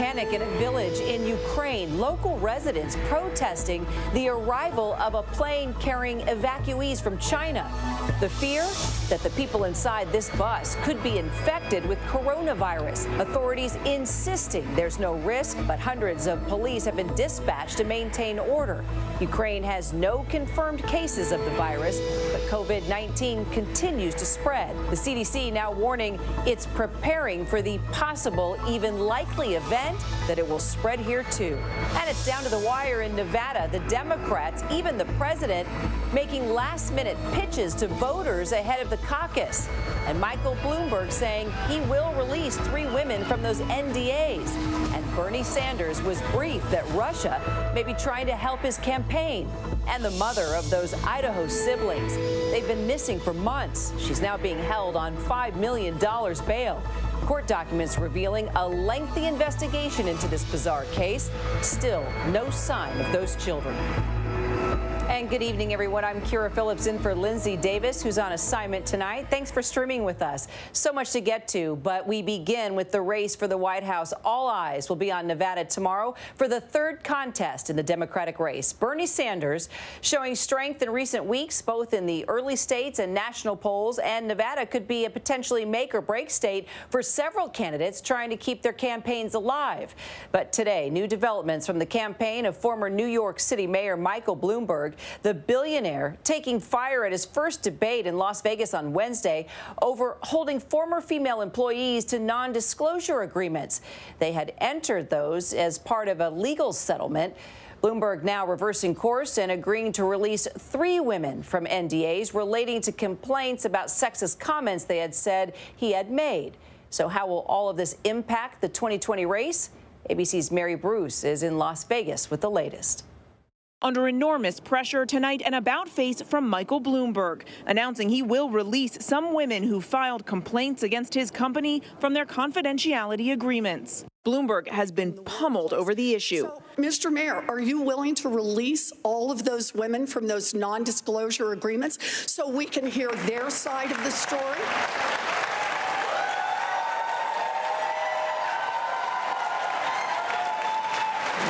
panic in a village in Ukraine. Local residents protesting the arrival of a plane carrying evacuees from China. The fear that the people inside this bus could be infected with coronavirus. Authorities insisting there's no risk, but hundreds of police have been dispatched to maintain order. Ukraine has no confirmed cases of the virus, but COVID-19 continues to spread. The CDC now warning it's preparing for the possible, even likely event that it will spread here too. And it's down to the wire in Nevada. The Democrats, even the president, making last-minute pitches to voters ahead of the caucus. And Michael Bloomberg saying he will release 3 women from those NDAs. And Bernie Sanders was briefed that Russia may be trying to help his campaign. And the mother of those Idaho siblings, they've been missing for months. She's now being held on $5 million bail. Court documents revealing a lengthy investigation into this bizarre case. Still no sign of those children. And good evening, everyone. I'm Kira Phillips in for Lindsay Davis, who's on assignment tonight. Thanks for streaming with us. So much to get to, but we begin with the race for the White House. All eyes will be on Nevada tomorrow for the 3rd contest in the Democratic race. Bernie Sanders showing strength in recent weeks, both in the early states and national polls, and Nevada could be a potentially make-or-break state for several candidates trying to keep their campaigns alive. But today, new developments from the campaign of former New York City Mayor Michael Bloomberg. The billionaire taking fire at his first debate in Las Vegas on Wednesday over holding former female employees to non-disclosure agreements. They had entered those as part of a legal settlement. Bloomberg now reversing course and agreeing to release 3 women from NDAs relating to complaints about sexist comments they had said he had made. So how will all of this impact the 2020 race? ABC's Mary Bruce is in Las Vegas with the latest. Under enormous pressure tonight, an about-face from Michael Bloomberg, announcing he will release some women who filed complaints against his company from their confidentiality agreements. Bloomberg has been pummeled over the issue. So, Mr. Mayor, are you willing to release all of those women from those non-disclosure agreements so we can hear their side of the story?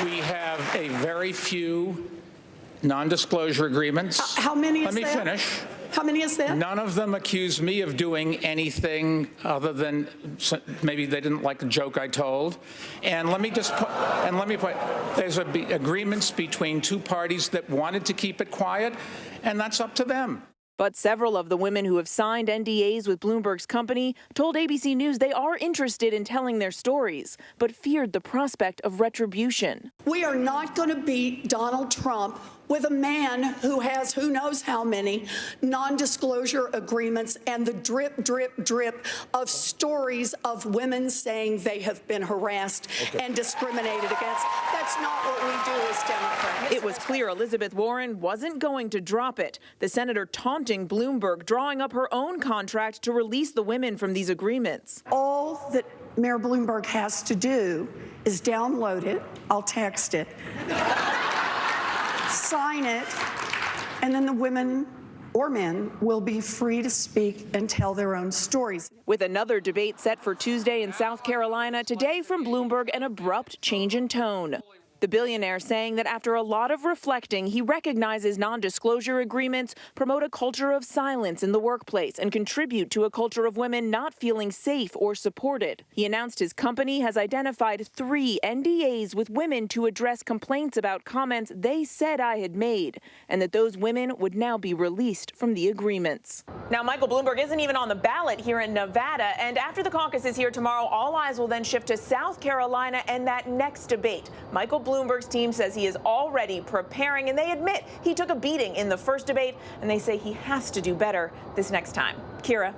We have a very few non-disclosure agreements. How many is that? Let me finish. How many is that? None of them accuse me of doing anything other than maybe they didn't like the joke I told. And let me put, there's agreements between 2 parties that wanted to keep it quiet, and that's up to them. But several of the women who have signed NDAs with Bloomberg's company told ABC News they are interested in telling their stories, but feared the prospect of retribution. We are not going to beat Donald Trump with a man who has who knows how many non-disclosure agreements and the drip, drip, drip of stories of women saying they have been harassed and discriminated against. That's not what we do as Democrats. It was clear Elizabeth Warren wasn't going to drop it. The senator taunting Bloomberg, drawing up her own contract to release the women from these agreements. All that Mayor Bloomberg has to do is download it. I'll text it. Sign it, and then the women or men will be free to speak and tell their own stories. With another debate set for Tuesday in South Carolina, today from Bloomberg, an abrupt change in tone. The billionaire saying that after a lot of reflecting, he recognizes non-disclosure agreements promote a culture of silence in the workplace and contribute to a culture of women not feeling safe or supported. He announced his company has identified 3 NDAs with women to address complaints about comments they said I had made, and that those women would now be released from the agreements. Now, Michael Bloomberg isn't even on the ballot here in Nevada, and after the caucus is here tomorrow, all eyes will then shift to South Carolina and that next debate. Michael Bloomberg's team says he is already preparing, and they admit he took a beating in the first debate, and they say he has to do better this next time. Kira.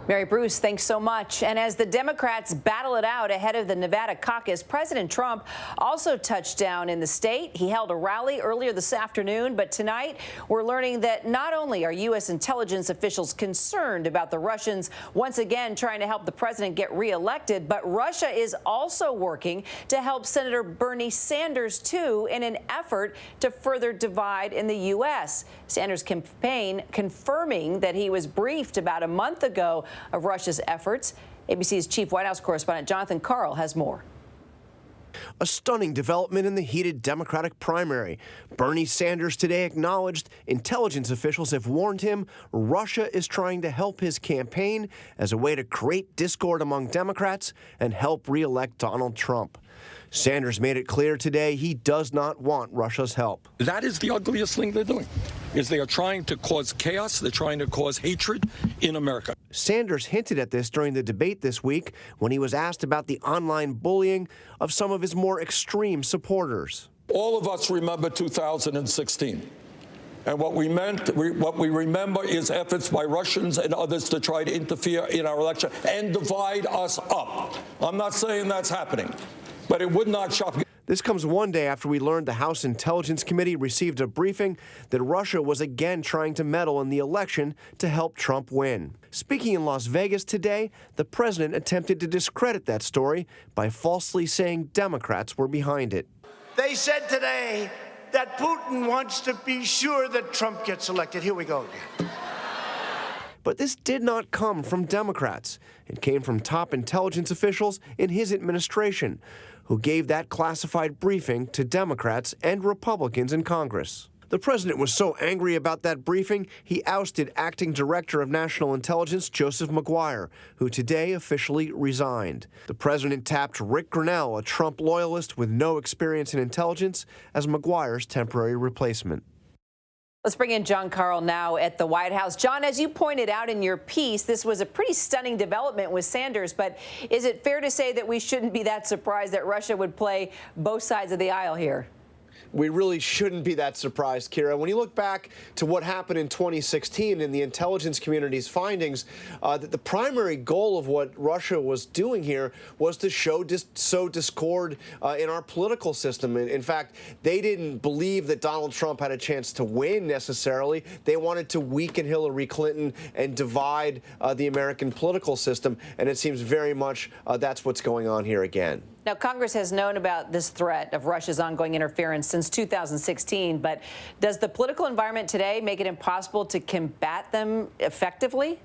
Mary Bruce, thanks so much. And as the Democrats battle it out ahead of the Nevada caucus, President Trump also touched down in the state. He held a rally earlier this afternoon, but tonight we're learning that not only are U.S. intelligence officials concerned about the Russians once again trying to help the president get reelected, but Russia is also working to help Senator Bernie Sanders, too, in an effort to further divide in the U.S. Sanders' campaign confirming that he was briefed about a month ago of Russia's efforts. ABC's chief White House correspondent Jonathan Karl has more. A stunning development in the heated Democratic primary. Bernie Sanders today acknowledged intelligence officials have warned him Russia is trying to help his campaign as a way to create discord among Democrats and help re-elect Donald Trump. Sanders made it clear today he does not want Russia's help. That is the ugliest thing they're doing, is they are trying to cause chaos. They're trying to cause hatred in America. Sanders hinted at this during the debate this week when he was asked about the online bullying of some of his more extreme supporters. All of us remember 2016. And what we remember is efforts by Russians and others to try to interfere in our election and divide us up. I'm not saying that's happening, but it would not shock me. This comes one day after we learned the House Intelligence Committee received a briefing that Russia was again trying to meddle in the election to help Trump win. Speaking in Las Vegas today, the president attempted to discredit that story by falsely saying Democrats were behind it. They said today that Putin wants to be sure that Trump gets elected. Here we go again. But this did not come from Democrats. It came from top intelligence officials in his administration, who gave that classified briefing to Democrats and Republicans in Congress. The president was so angry about that briefing, he ousted acting director of national intelligence Joseph Maguire, who today officially resigned. The president tapped Rick Grinnell, a Trump loyalist with no experience in intelligence, as Maguire's temporary replacement. Let's bring in John Carl now at the White House. John, as you pointed out in your piece, this was a pretty stunning development with Sanders, but is it fair to say that we shouldn't be that surprised that Russia would play both sides of the aisle here? We really shouldn't be that surprised, Kira. When you look back to what happened in 2016 in the intelligence community's findings, that the primary goal of what Russia was doing here was to sow discord in our political system. In fact, they didn't believe that Donald Trump had a chance to win necessarily. They wanted to weaken Hillary Clinton and divide the American political system. And it seems very much that's what's going on here again. Now, Congress has known about this threat of Russia's ongoing interference since 2016, but does the political environment today make it impossible to combat them effectively?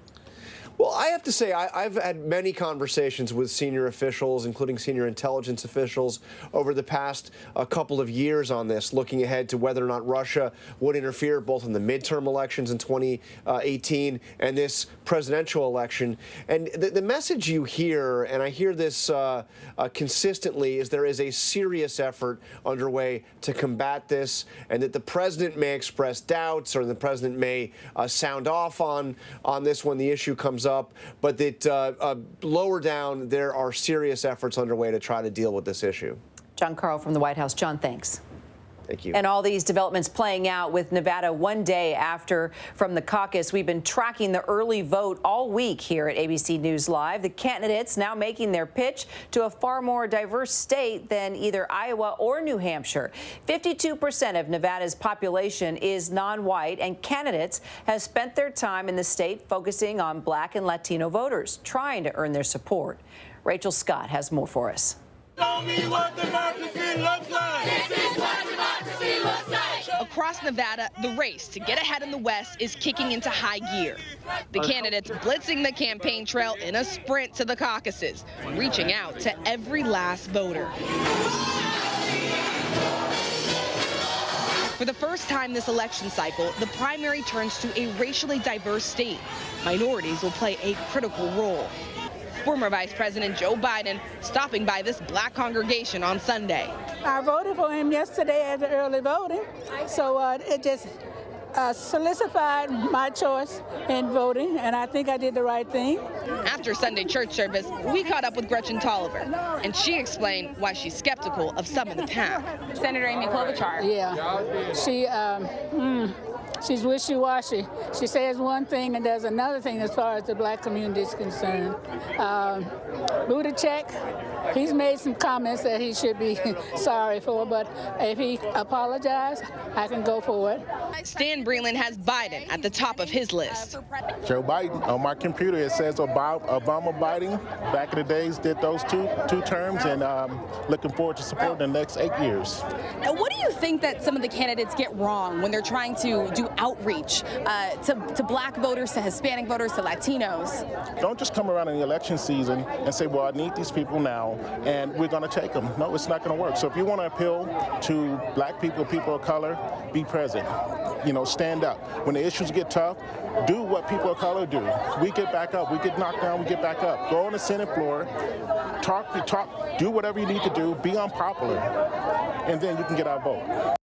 Well, I have to say, I've had many conversations with senior officials, including senior intelligence officials, over the past couple of years on this, looking ahead to whether or not Russia would interfere both in the midterm elections in 2018 and this presidential election. And the message you hear, and I hear this consistently, is there is a serious effort underway to combat this, and that the president may express doubts or the president may sound off on this when the issue comes up, but that lower down, there are serious efforts underway to try to deal with this issue. John Carl from the White House. John, thanks. Thank you. And all these developments playing out with Nevada one day after from the caucus. We've been tracking the early vote all week here at ABC News Live. The candidates now making their pitch to a far more diverse state than either Iowa or New Hampshire. 52% of Nevada's population is non-white, and candidates have spent their time in the state focusing on Black and Latino voters, trying to earn their support. Rachel Scott has more for us. Show me what democracy looks like. This is what democracy looks like. Across Nevada, the race to get ahead in the West is kicking into high gear. The candidates blitzing the campaign trail in a sprint to the caucuses, reaching out to every last voter. For the first time this election cycle, the primary turns to a racially diverse state. Minorities will play a critical role. Former Vice President Joe Biden stopping by this black congregation on Sunday. I voted for him yesterday at the early voting, so it just solidified my choice in voting, and I think I did the right thing. After Sunday church service, we caught up with Gretchen Tolliver, and she explained why she's skeptical of some of the pack. Senator Amy Klobuchar. Yeah, she's wishy-washy. She says one thing and does another thing as far as the black community is concerned. Buttigieg, he's made some comments that he should be sorry for, but if he apologized, I can go for it. Stan Breland has Biden at the top of his list. Joe Biden. On my computer, it says Obama Biden. Back in the days, did those two terms, and looking forward to supporting the next 8 years. What do you think that some of the candidates get wrong when they're trying to do to outreach to black voters, to Hispanic voters, to Latinos? Don't just come around in the election season and say, well, I need these people now, and we're going to take them. No, it's not going to work. So if you want to appeal to black people, people of color, be present. You know, stand up. When the issues get tough, do what people of color do. We get back up. We get knocked down. We get back up. Go on the Senate floor, talk, do whatever you need to do, be unpopular, and then you can get our vote.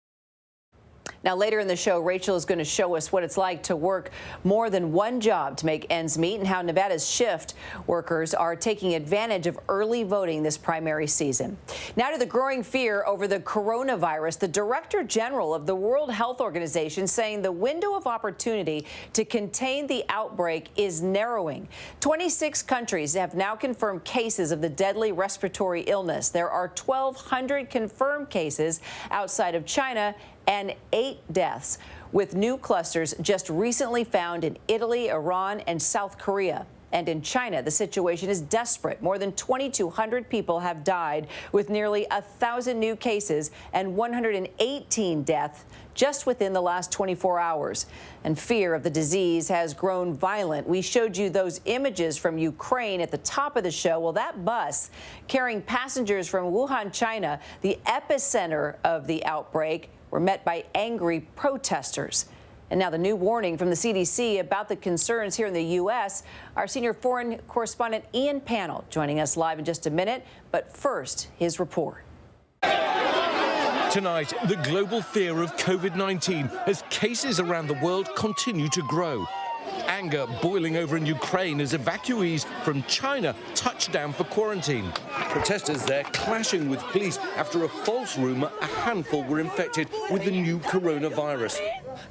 Now, later in the show, Rachel is going to show us what it's like to work more than one job to make ends meet and how Nevada's shift workers are taking advantage of early voting this primary season. Now to the growing fear over the coronavirus. The Director General of the World Health Organization saying the window of opportunity to contain the outbreak is narrowing. 26 countries have now confirmed cases of the deadly respiratory illness. There are 1,200 confirmed cases outside of China and 8 deaths, with new clusters just recently found in Italy, Iran, and South Korea. And in China, the situation is desperate. More than 2,200 people have died, with nearly 1,000 new cases and 118 deaths just within the last 24 hours. And fear of the disease has grown violent. We showed you those images from Ukraine at the top of the show. Well, that bus carrying passengers from Wuhan, China, the epicenter of the outbreak, were met by angry protesters. And now the new warning from the CDC about the concerns here in the U.S. Our senior foreign correspondent Ian Pannell joining us live in just a minute. But first, his report. Tonight, the global fear of COVID-19 as cases around the world continue to grow. Anger boiling over in Ukraine as evacuees from China touch down for quarantine. Protesters there clashing with police after a false rumor a handful were infected with the new coronavirus.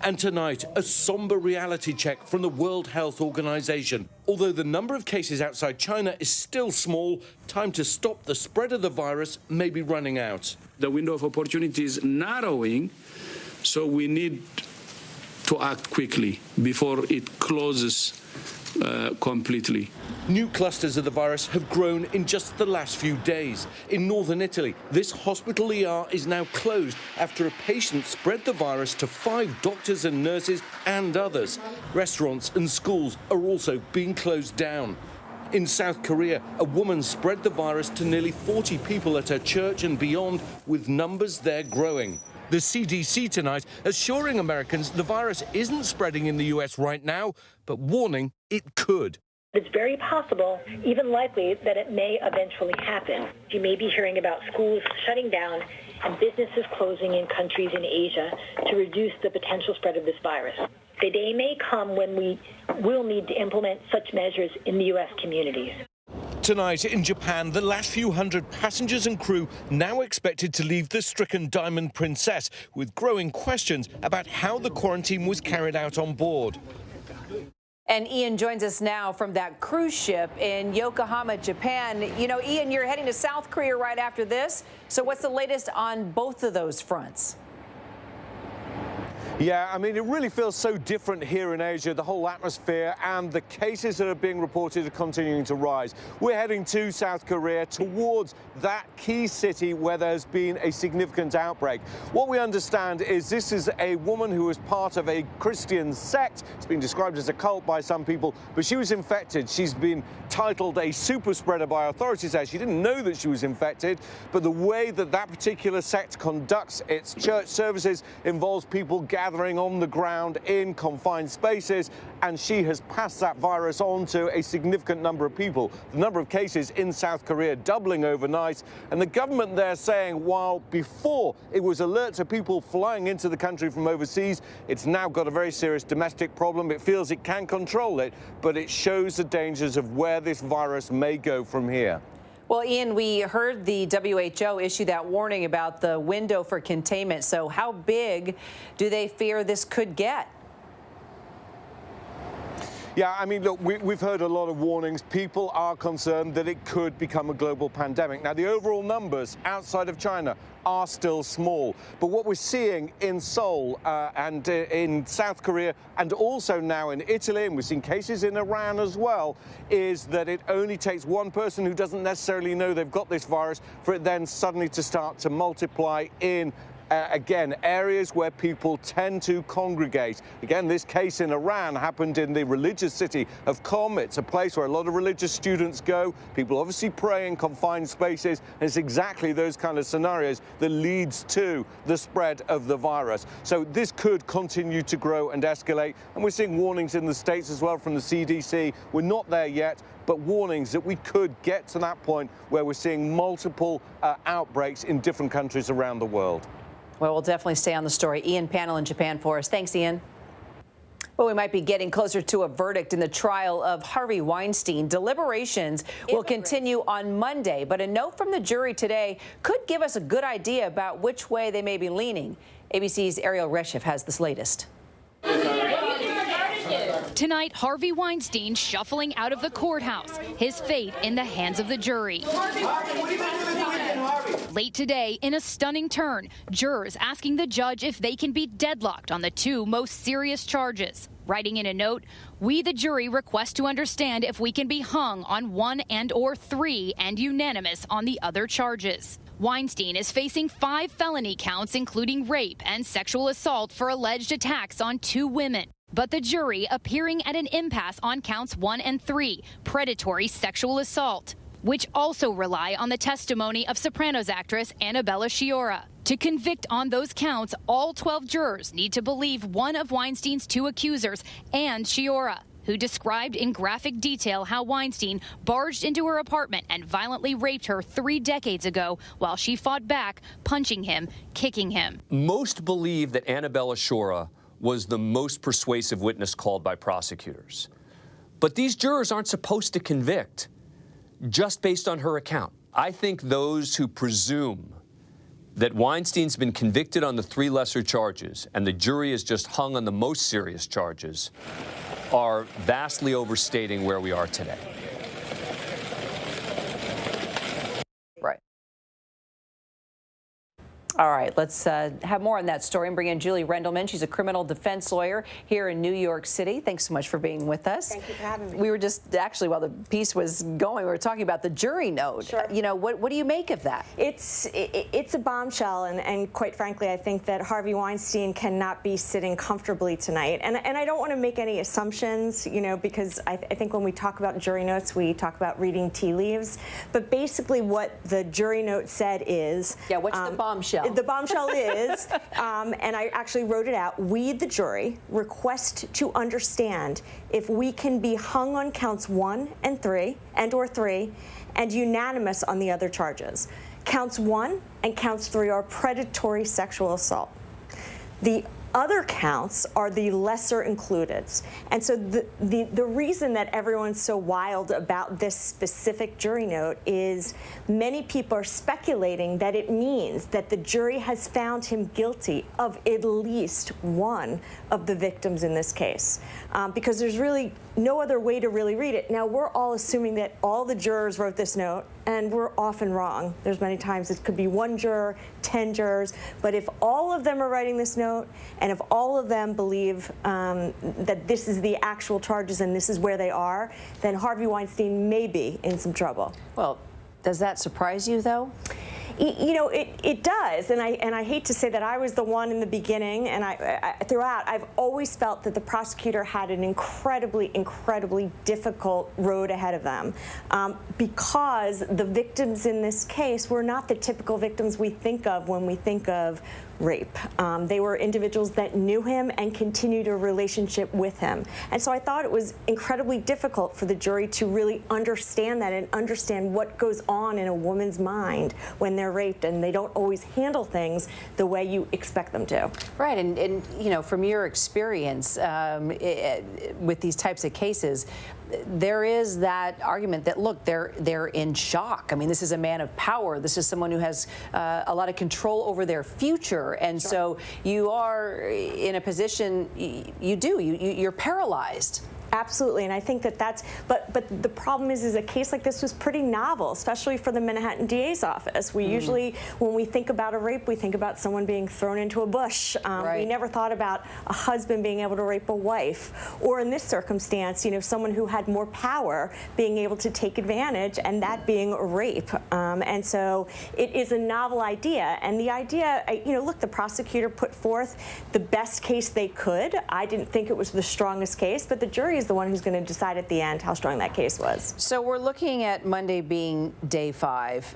And tonight, a somber reality check from the World Health Organization. Although the number of cases outside China is still small, time to stop the spread of the virus may be running out. The window of opportunity is narrowing, so we need to act quickly before it closes completely. New clusters of the virus have grown in just the last few days. In northern Italy, this hospital ER is now closed after a patient spread the virus to 5 doctors and nurses and others. Restaurants and schools are also being closed down. In South Korea, a woman spread the virus to nearly 40 people at her church and beyond, with numbers there growing. The CDC tonight assuring Americans the virus isn't spreading in the U.S. right now, but warning it could. It's very possible, even likely, that it may eventually happen. You may be hearing about schools shutting down and businesses closing in countries in Asia to reduce the potential spread of this virus. The day may come when we will need to implement such measures in the U.S. communities. Tonight in Japan, the last few hundred passengers and crew now expected to leave the stricken Diamond Princess, with growing questions about how the quarantine was carried out on board. And Ian joins us now from that cruise ship in Yokohama, Japan. You know, Ian, you're heading to South Korea right after this. So what's the latest on both of those fronts? Yeah, I mean, it really feels so different here in Asia, the whole atmosphere and the cases that are being reported are continuing to rise. We're heading to South Korea, towards that key city where there's been a significant outbreak. What we understand is this is a woman who was part of a Christian sect. It's been described as a cult by some people, but she was infected. She's been titled a super spreader by authorities there. She didn't know that she was infected, but the way that that particular sect conducts its church services involves people gathering on the ground in confined spaces, and she has passed that virus on to a significant number of people. The number of cases in South Korea doubling overnight, and the government there saying while before it was alert to people flying into the country from overseas, it's now got a very serious domestic problem. It feels it can control it, but it shows the dangers of where this virus may go from here. Well, Ian, we heard the WHO issue that warning about the window for containment. So how big do they fear this could get? Yeah, I mean, look, we've heard a lot of warnings. People are concerned that it could become a global pandemic. Now, the overall numbers outside of China are still small. But what we're seeing in Seoul and in South Korea and also now in Italy, and we've seen cases in Iran as well, is that it only takes one person who doesn't necessarily know they've got this virus for it then suddenly to start to multiply in again, areas where people tend to congregate. Again, this case in Iran happened in the religious city of Qom. It's a place where a lot of religious students go. People obviously pray in confined spaces. And it's exactly those kind of scenarios that leads to the spread of the virus. So this could continue to grow and escalate. And we're seeing warnings in the States as well from the CDC. We're not there yet, but warnings that we could get to that point where we're seeing multiple outbreaks in different countries around the world. Well, we'll definitely stay on the story. Ian Pannell in Japan for us. Thanks, Ian. Well, we might be getting closer to a verdict in the trial of Harvey Weinstein. Deliberations will continue on Monday, but a note from the jury today could give us a good idea about which way they may be leaning. ABC's Ariel Reshef has this latest. Tonight, Harvey Weinstein shuffling out of the courthouse, his fate in the hands of the jury. Late today, in a stunning turn, jurors asking the judge if they can be deadlocked on the two most serious charges. Writing in a note, "We, the jury, request to understand if we can be hung on 1 and/or 3 and unanimous on the other charges." Weinstein is facing 5 felony counts, including rape and sexual assault for alleged attacks on 2 women. But the jury appearing at an impasse on counts 1 and 3, predatory sexual assault, which also rely on the testimony of Sopranos actress Annabella Sciorra. To convict on those counts, all 12 jurors need to believe one of Weinstein's 2 accusers and Sciorra, who described in graphic detail how Weinstein barged into her apartment and violently raped her 3 decades ago while she fought back, punching him, kicking him. Most believe that Annabella Sciorra was the most persuasive witness called by prosecutors. But these jurors aren't supposed to convict just based on her account. I think those who presume that Weinstein's been convicted on the 3 lesser charges and the jury is just hung on the most serious charges are vastly overstating where we are today. Right. All right, let's have more on that story and bring in Julie Rendelman. She's a criminal defense lawyer here in New York City. Thanks so much for being with us. Thank you for having me. We were just, actually, while the piece was going, we were talking about the jury note. Sure. You know, what do you make of that? It's a bombshell, and quite frankly, I think that Harvey Weinstein cannot be sitting comfortably tonight. And I don't want to make any assumptions, you know, because I think when we talk about jury notes, we talk about reading tea leaves. But basically what the jury note said is... Yeah, what's the bombshell? The bombshell is, and I actually wrote it out, "We, the jury, request to understand if we can be hung on counts 1 and 3, and/or 3, and unanimous on the other charges. Counts 1 and counts 3 are predatory sexual assault. The other counts are the lesser includeds." And so the reason that everyone's so wild about this specific jury note is many people are speculating that it means that the jury has found him guilty of at least one of the victims in this case, because there's really no other way to really read it. Now, we're all assuming that all the jurors wrote this note, and we're often wrong. There's many times it could be 1 juror, 10 jurors, but if all of them are writing this note, and if all of them believe that this is the actual charges and this is where they are, then Harvey Weinstein may be in some trouble. Well, does that surprise you, though? You know, it does, and I hate to say that I was the one in the beginning, and throughout, I've always felt that the prosecutor had an incredibly difficult road ahead of them, because the victims in this case were not the typical victims we think of when we think of rape. They were individuals that knew him and continued a relationship with him. And so I thought it was incredibly difficult for the jury to really understand that and understand what goes on in a woman's mind when they're raped, and they don't always handle things the way you expect them to. Right, and you know, from your experience with these types of cases, there is that argument that, look, they're in shock. I mean, this is a man of power. This is someone who has a lot of control over their future, and so you are in a position you're paralyzed. Absolutely, and I think that's, but the problem is a case like this was pretty novel, especially for the Manhattan DA's office. We usually, when we think about a rape, we think about someone being thrown into a bush. We never thought about a husband being able to rape a wife, or in this circumstance, someone who had more power being able to take advantage, and that being a rape. And so it is a novel idea, and the idea, look, the prosecutor put forth the best case they could. I didn't think it was the strongest case, but the jury is the one who's going to decide at the end how strong that case was. So we're looking at Monday being day 5.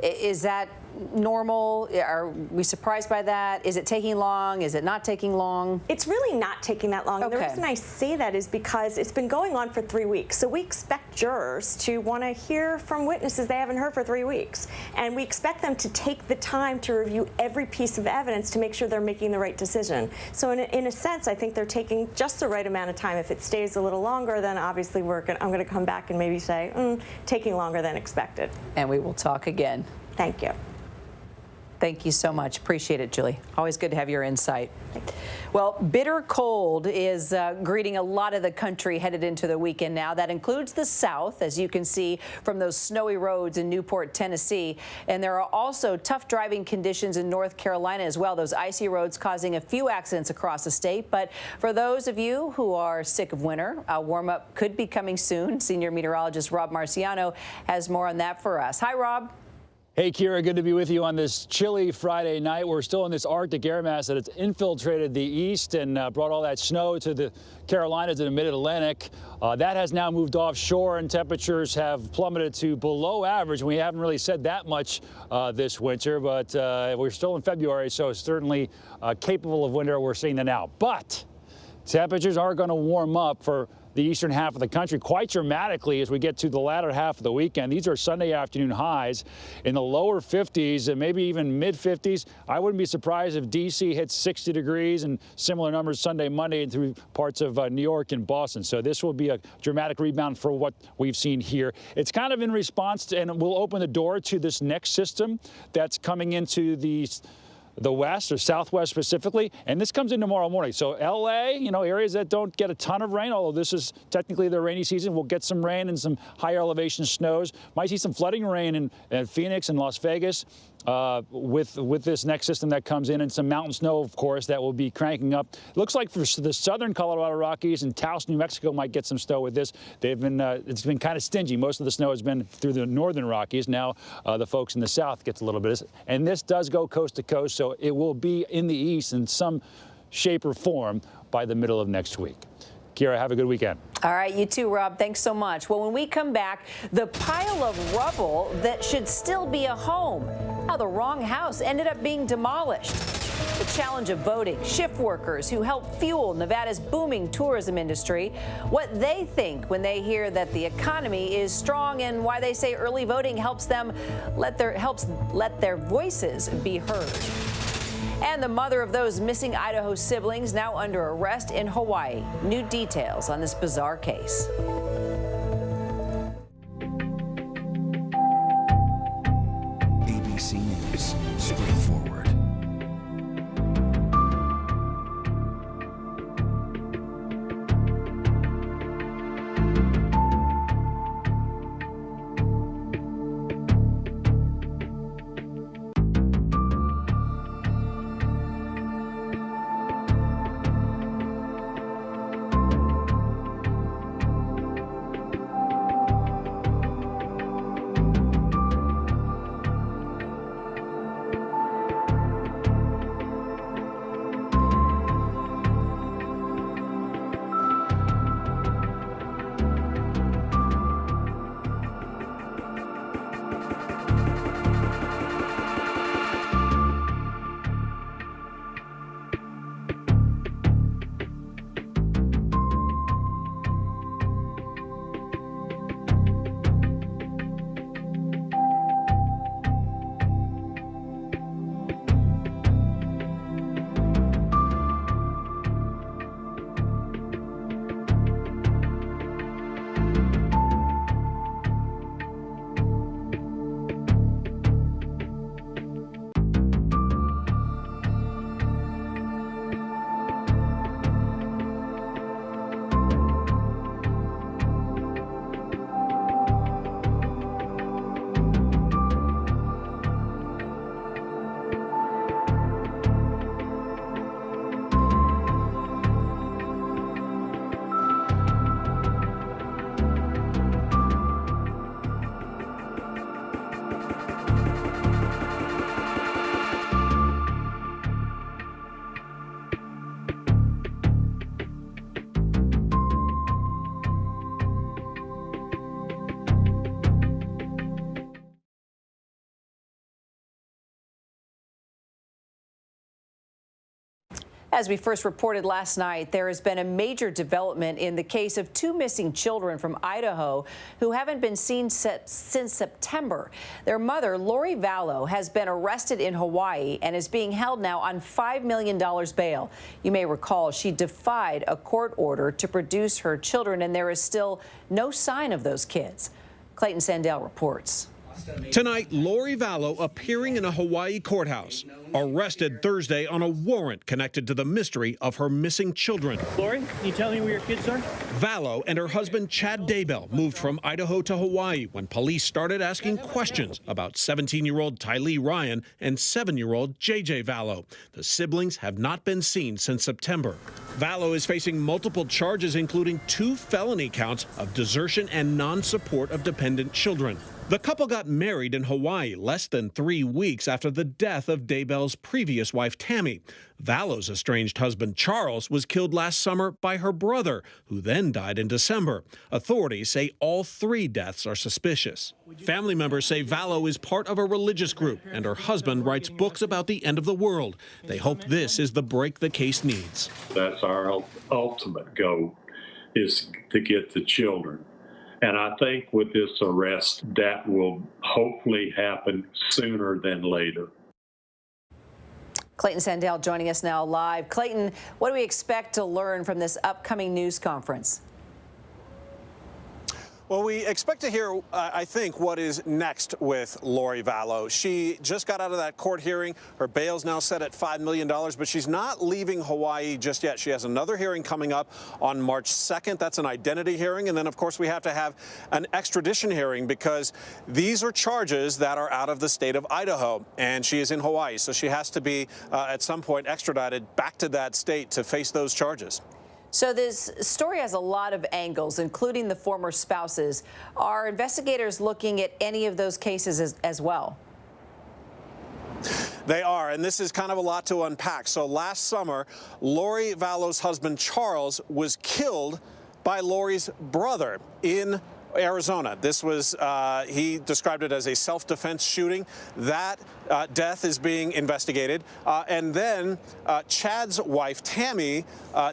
Is that normal? Are we surprised by that? Is it taking long? Is it not taking long? It's really not taking that long. Okay. The reason I say that is because it's been going on for 3 weeks. So we expect jurors to want to hear from witnesses they haven't heard for 3 weeks. And we expect them to take the time to review every piece of evidence to make sure they're making the right decision. So in a sense, I think they're taking just the right amount of time. If it stays a little longer, then obviously I'm going to come back and maybe say, taking longer than expected. And we will talk again. Thank you. Thank you so much. Appreciate it, Julie. Always good to have your insight. Well, bitter cold is greeting a lot of the country headed into the weekend now. That includes the South, as you can see from those snowy roads in Newport, Tennessee. And there are also tough driving conditions in North Carolina as well. Those icy roads causing a few accidents across the state. But for those of you who are sick of winter, a warm-up could be coming soon. Senior meteorologist Rob Marciano has more on that for us. Hi, Rob. Hey, Kira, good to be with you on this chilly Friday night. We're still in this Arctic air mass that has infiltrated the east and brought all that snow to the Carolinas and the mid-Atlantic. That has now moved offshore, and temperatures have plummeted to below average. We haven't really said that much this winter, but we're still in February, so it's certainly capable of winter. We're seeing that now. But temperatures are going to warm up for the eastern half of the country quite dramatically as we get to the latter half of the weekend. These are Sunday afternoon highs in the lower 50s and maybe even mid 50s. I wouldn't be surprised if D.C. hits 60 degrees and similar numbers Sunday, Monday, and through parts of New York and Boston. So this will be a dramatic rebound for what we've seen here. It's kind of in response to, and will open the door to this next system that's coming into the west or southwest specifically, and this comes in tomorrow morning. So LA, areas that don't get a ton of rain, although this is technically the rainy season, will get some rain and some higher elevation snows. Might see some flooding rain in Phoenix and Las Vegas with this next system that comes in, and some mountain snow, of course, that will be cranking up. It looks like for the southern Colorado Rockies and Taos, New Mexico might get some snow with this. They've been it's been kind of stingy. Most of the snow has been through the northern Rockies. Now the folks in the south gets a little bit, and this does go coast to coast, so it will be in the east in some shape or form by the middle of next week. Kira, have a good weekend. All right, you too, Rob. Thanks so much. Well, when we come back, the pile of rubble that should still be a home. How the wrong house ended up being demolished. The challenge of voting, shift workers who help fuel Nevada's booming tourism industry, what they think when they hear that the economy is strong, and why they say early voting helps let their voices be heard. And the mother of those missing Idaho siblings now under arrest in Hawaii. New details on this bizarre case. ABC News, straightforward. As we first reported last night, there has been a major development in the case of two missing children from Idaho who haven't been seen since September. Their mother, Lori Vallow, has been arrested in Hawaii and is being held now on $5 million bail. You may recall she defied a court order to produce her children, and there is still no sign of those kids. Clayton Sandell reports. Tonight, Lori Vallow appearing in a Hawaii courthouse, arrested Thursday on a warrant connected to the mystery of her missing children. Lori, can you tell me where your kids are? Vallow and her husband, Chad Daybell, moved from Idaho to Hawaii when police started asking questions about 17-year-old Tylee Ryan and 7-year-old JJ Vallow. The siblings have not been seen since September. Vallow is facing multiple charges, including 2 felony counts of desertion and non-support of dependent children. The couple got married in Hawaii less than 3 weeks after the death of Daybell's previous wife, Tammy. Vallow's estranged husband, Charles, was killed last summer by her brother, who then died in December. Authorities say all 3 deaths are suspicious. Family members say Vallow is part of a religious group, and her husband writes books about the end of the world. They hope this is the break the case needs. That's our ultimate goal, is to get the children. And I think with this arrest, that will hopefully happen sooner than later. Clayton Sandell joining us now live. Clayton, what do we expect to learn from this upcoming news conference? Well, we expect to hear, I think, what is next with Lori Vallow. She just got out of that court hearing. Her bail's now set at $5 million, but she's not leaving Hawaii just yet. She has another hearing coming up on March 2nd. That's an identity hearing. And then, of course, we have to have an extradition hearing because these are charges that are out of the state of Idaho, and she is in Hawaii. So she has to be, at some point, extradited back to that state to face those charges. So this story has a lot of angles, including the former spouses. Are investigators looking at any of those cases as well? They are, and this is kind of a lot to unpack. So last summer, Lori Vallow's husband, Charles, was killed by Lori's brother in Arizona. This was, he described it as a self-defense shooting. That death is being investigated. And then Chad's wife, Tammy,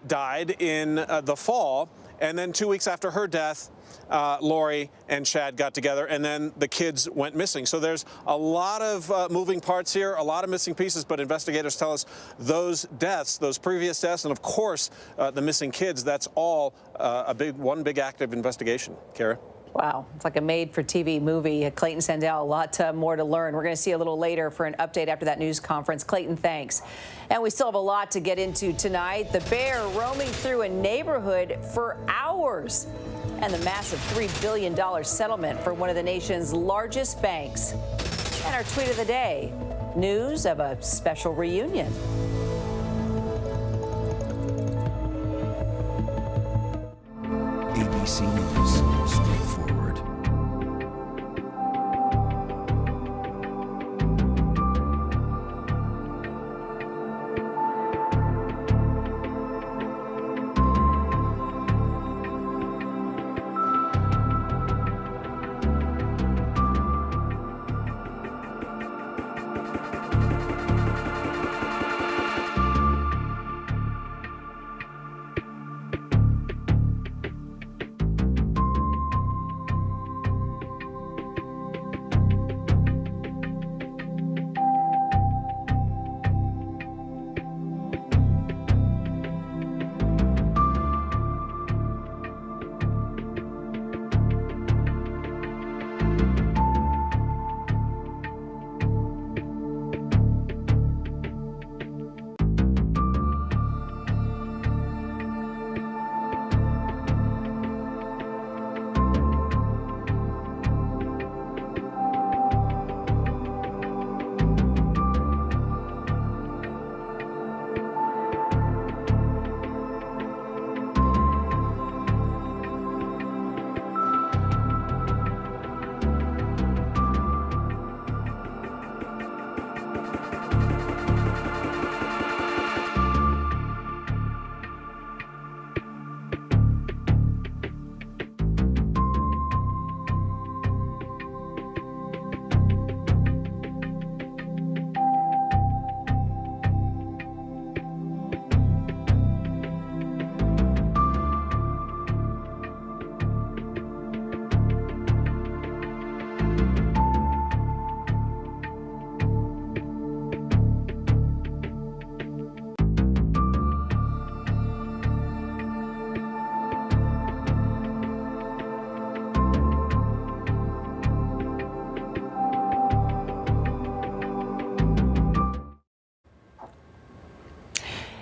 died in the fall. And then 2 weeks after her death, Lori and Chad got together, and then the kids went missing. So there's a lot of moving parts here, a lot of missing pieces, but investigators tell us those deaths, those previous deaths, and of course the missing kids, that's all one big active investigation. Kara? Wow, it's like a made-for-TV movie. Clayton Sandell, a lot more to learn. We're going to see a little later for an update after that news conference. Clayton, thanks. And we still have a lot to get into tonight. The bear roaming through a neighborhood for hours. And the massive $3 billion settlement for one of the nation's largest banks. And our tweet of the day, news of a special reunion. ABC News, straightforward.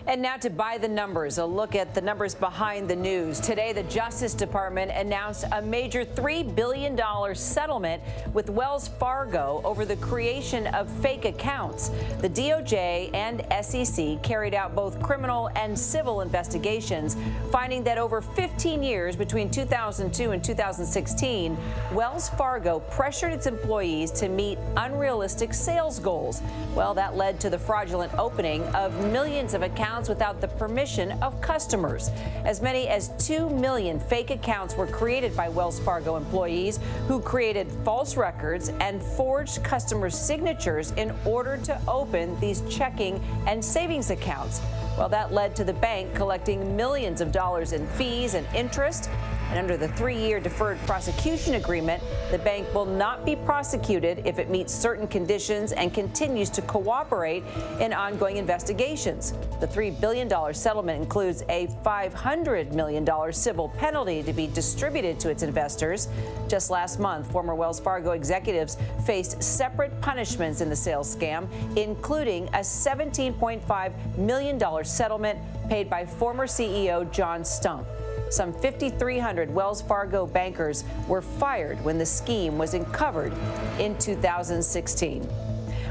And now to By the Numbers, a look at the numbers behind the news. Today, the Justice Department announced a major $3 billion settlement with Wells Fargo over the creation of fake accounts. The DOJ and SEC carried out both criminal and civil investigations, finding that over 15 years between 2002 and 2016, Wells Fargo pressured its employees to meet unrealistic sales goals. Well, that led to the fraudulent opening of millions of accounts without the permission of customers. As many as 2 million fake accounts were created by Wells Fargo employees who created false records and forged customers' signatures in order to open these checking and savings accounts. Well, that led to the bank collecting millions of dollars in fees and interest. And under the 3-year deferred prosecution agreement, the bank will not be prosecuted if it meets certain conditions and continues to cooperate in ongoing investigations. The $3 billion settlement includes a $500 million civil penalty to be distributed to its investors. Just last month, former Wells Fargo executives faced separate punishments in the sales scam, including a $17.5 million settlement paid by former CEO John Stunk. Some 5,300 Wells Fargo bankers were fired when the scheme was uncovered in 2016.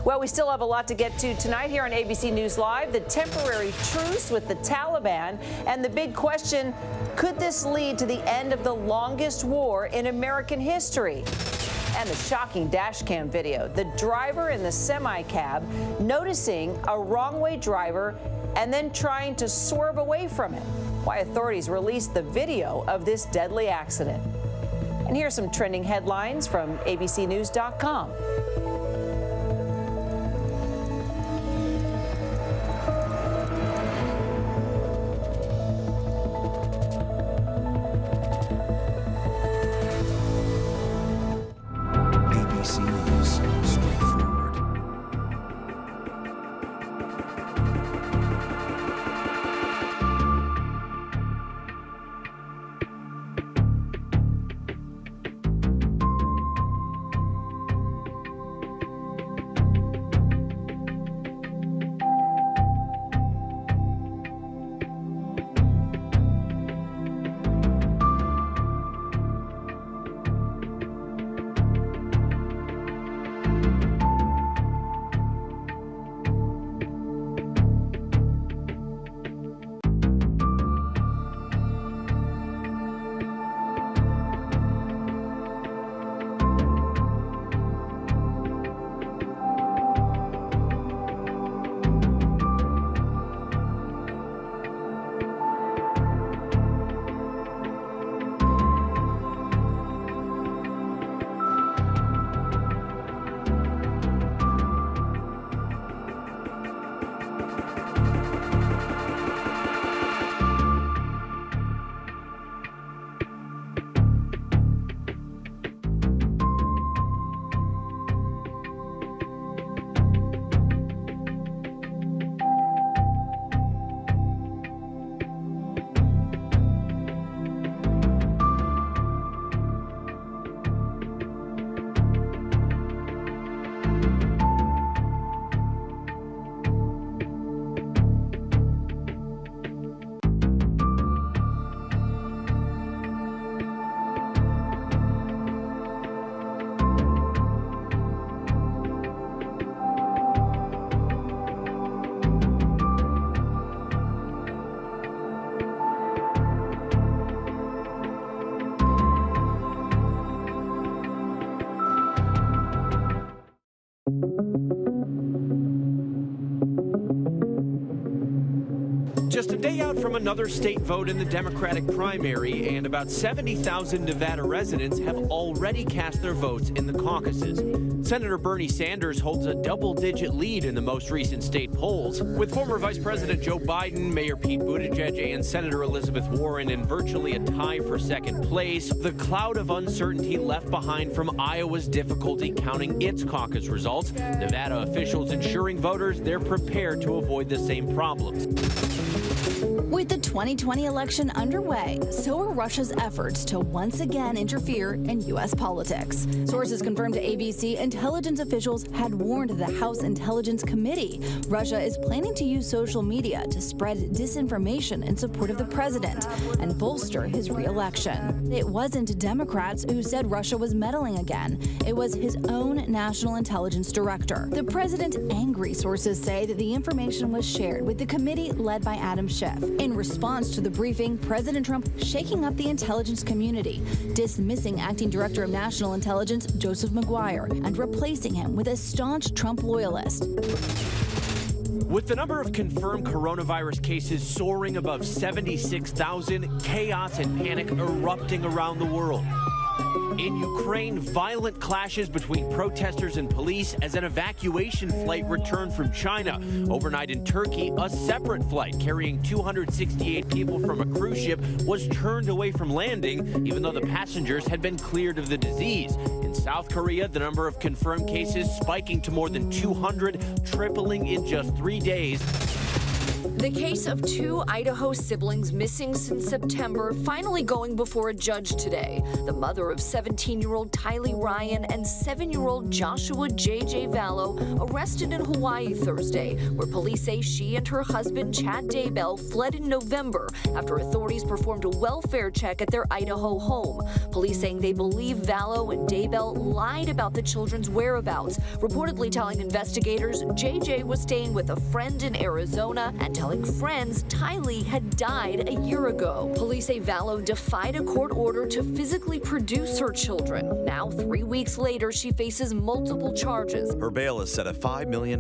Well, we still have a lot to get to tonight here on ABC News Live. The temporary truce with the Taliban and the big question, could this lead to the end of the longest war in American history? And the shocking dashcam video, the driver in the semi-cab noticing a wrong-way driver and then trying to swerve away from it. Why authorities released the video of this deadly accident. And here's some trending headlines from abcnews.com. ABC News, straightforward. Just a day out from another state vote in the Democratic primary, and about 70,000 Nevada residents have already cast their votes in the caucuses. Senator Bernie Sanders holds a double-digit lead in the most recent state polls, with former Vice President Joe Biden, Mayor Pete Buttigieg, and Senator Elizabeth Warren in virtually a tie for second place. The cloud of uncertainty left behind from Iowa's difficulty counting its caucus results. Nevada officials ensuring voters they're prepared to avoid the same problems. With the 2020 election underway, so are Russia's efforts to once again interfere in U.S. politics. Sources confirmed to ABC intelligence officials had warned the House Intelligence Committee Russia is planning to use social media to spread disinformation in support of the president and bolster his re-election. It wasn't Democrats who said Russia was meddling again. It was his own national intelligence director. The president angry, sources say that the information was shared with the committee led by Adam Schiff. In response to the briefing, President Trump shaking up the intelligence community, dismissing acting director of national intelligence Joseph Maguire and replacing him with a staunch Trump loyalist. With the number of confirmed coronavirus cases soaring above 76,000, chaos and panic erupting around the world. In Ukraine, violent clashes between protesters and police as an evacuation flight returned from China. Overnight in Turkey, a separate flight carrying 268 people from a cruise ship was turned away from landing, even though the passengers had been cleared of the disease. In South Korea, the number of confirmed cases spiking to more than 200, tripling in just 3 days. The case of 2 Idaho siblings missing since September finally going before a judge today. The mother of 17-year-old Tylee Ryan and 7-year-old Joshua J.J. Vallow arrested in Hawaii Thursday, where police say she and her husband Chad Daybell fled in November after authorities performed a welfare check at their Idaho home. Police saying they believe Vallow and Daybell lied about the children's whereabouts, reportedly telling investigators J.J. was staying with a friend in Arizona and telling friends Tylee had died a year ago. Police say Vallow defied a court order to physically produce her children. Now, 3 weeks later, she faces multiple charges. Her bail is set at $5 million.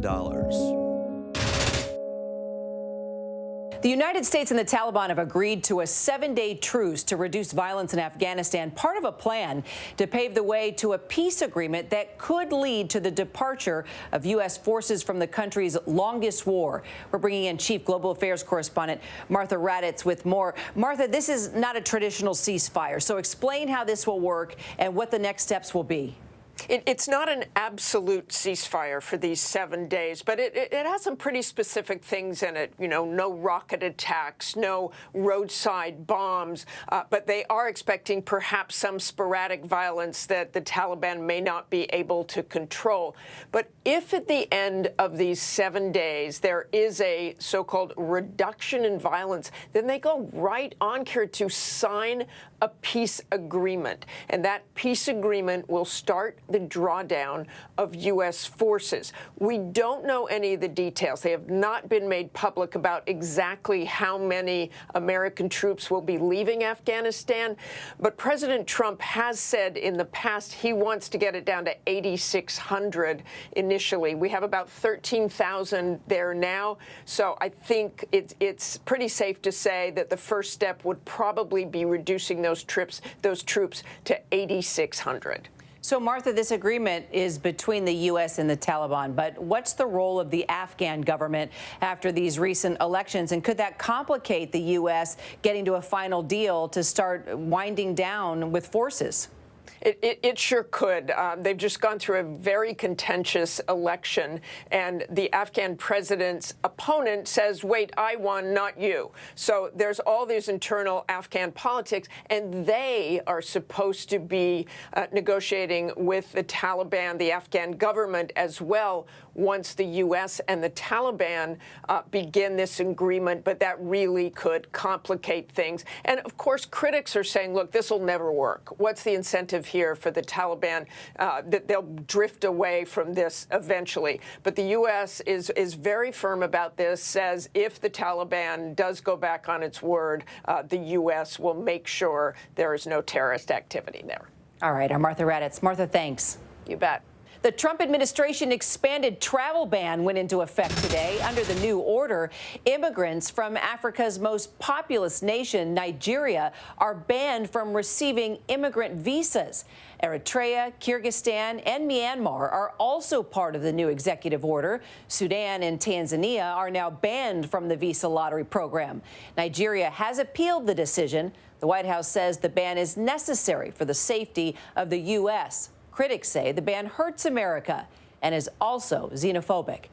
The United States and the Taliban have agreed to a 7-day truce to reduce violence in Afghanistan, part of a plan to pave the way to a peace agreement that could lead to the departure of U.S. forces from the country's longest war. We're bringing in Chief Global Affairs Correspondent Martha Raddatz with more. Martha, this is not a traditional ceasefire, so explain how this will work and what the next steps will be. It's not an absolute ceasefire for these 7 days, but it has some pretty specific things in it. You know, no rocket attacks, no roadside bombs, but they are expecting perhaps some sporadic violence that the Taliban may not be able to control. But if at the end of these 7 days there is a so-called reduction in violence, then they go right on here to sign a peace agreement. And that peace agreement will start the drawdown of U.S. forces. We don't know any of the details. They have not been made public about exactly how many American troops will be leaving Afghanistan. But President Trump has said in the past he wants to get it down to 8,600 initially. We have about 13,000 there now. So I think it's pretty safe to say that the first step would probably be reducing those troops to 8,600. So, Martha, this agreement is between the U.S. and the Taliban, but what's the role of the Afghan government after these recent elections, and could that complicate the U.S. getting to a final deal to start winding down with forces? It sure could. They've just gone through a very contentious election, and the Afghan president's opponent says, wait, I won, not you. So there's all these internal Afghan politics, and they are supposed to be negotiating with the Taliban, the Afghan government as well, once the U.S. and the Taliban begin this agreement, but that really could complicate things. And, of course, critics are saying, look, this will never work. What's the incentive here for the Taliban that they'll drift away from this eventually? But the U.S. is very firm about this, says if the Taliban does go back on its word, the U.S. will make sure there is no terrorist activity there. All right, I'm Martha Raddatz. Martha, thanks. You bet. The Trump administration expanded travel ban went into effect today. Under the new order, immigrants from Africa's most populous nation, Nigeria, are banned from receiving immigrant visas. Eritrea, Kyrgyzstan, and Myanmar are also part of the new executive order. Sudan and Tanzania are now banned from the visa lottery program. Nigeria has appealed the decision. The White House says the ban is necessary for the safety of the U.S. Critics say the ban hurts America and is also xenophobic.